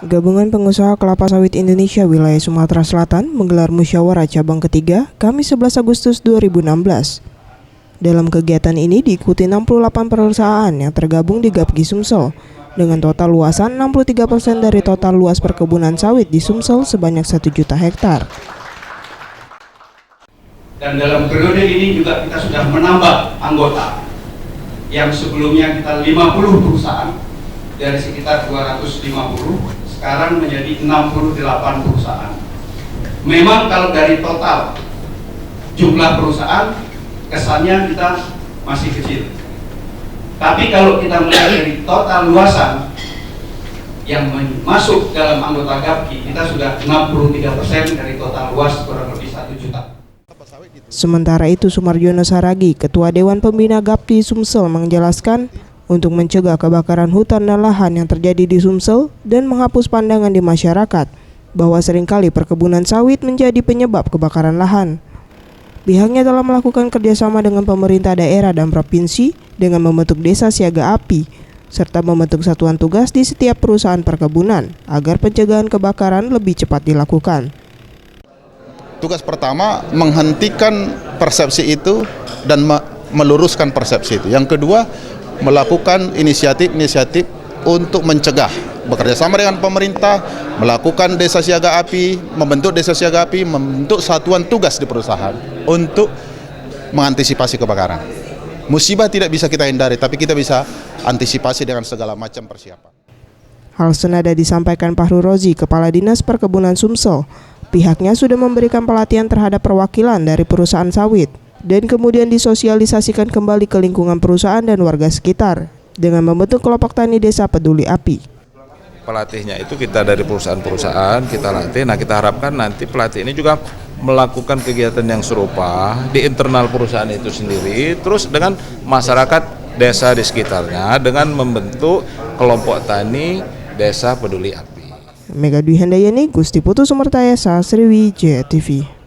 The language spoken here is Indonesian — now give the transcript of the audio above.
Gabungan Pengusaha Kelapa Sawit Indonesia Wilayah Sumatera Selatan menggelar musyawarah cabang ketiga Kamis 11 Agustus 2016. Dalam kegiatan ini diikuti 68 perusahaan yang tergabung di Gapki Sumsel dengan total luasan 63% dari total luas perkebunan sawit di Sumsel sebanyak 1 juta hektar. Dan dalam periode ini juga kita sudah menambah anggota yang sebelumnya kita 50 perusahaan dari sekitar 250 sekarang menjadi 68 perusahaan. Memang kalau dari total jumlah perusahaan kesannya kita masih kecil. Tapi kalau kita melihat dari total luasan yang masuk dalam anggota Gapki, kita sudah 63% dari total luas kurang lebih 1 juta. Sementara itu Sumarjono Saragi, Ketua Dewan Pembina Gapki Sumsel menjelaskan untuk mencegah kebakaran hutan dan lahan yang terjadi di Sumsel dan menghapus pandangan di masyarakat bahwa seringkali perkebunan sawit menjadi penyebab kebakaran lahan. Pihaknya telah melakukan kerjasama dengan pemerintah daerah dan provinsi dengan membentuk desa siaga api serta membentuk satuan tugas di setiap perusahaan perkebunan agar pencegahan kebakaran lebih cepat dilakukan. Tugas pertama menghentikan persepsi itu dan meluruskan persepsi itu. Yang kedua, melakukan inisiatif-inisiatif untuk mencegah, bekerja sama dengan pemerintah, melakukan desa siaga api, membentuk desa siaga api, membentuk satuan tugas di perusahaan untuk mengantisipasi kebakaran. Musibah tidak bisa kita hindari, tapi kita bisa antisipasi dengan segala macam persiapan. Hal senada disampaikan Fahru Rozi, Kepala Dinas Perkebunan Sumsel. Pihaknya sudah memberikan pelatihan terhadap perwakilan dari perusahaan sawit dan kemudian disosialisasikan kembali ke lingkungan perusahaan dan warga sekitar dengan membentuk kelompok tani desa peduli api. Pelatihnya itu kita dari perusahaan-perusahaan kita latih. Nah, kita harapkan nanti pelatih ini juga melakukan kegiatan yang serupa di internal perusahaan itu sendiri, terus dengan masyarakat desa di sekitarnya dengan membentuk kelompok tani desa peduli api. Mega Dwi Handayani, Gusti Putu Sumertayasa, Sriwijaya TV.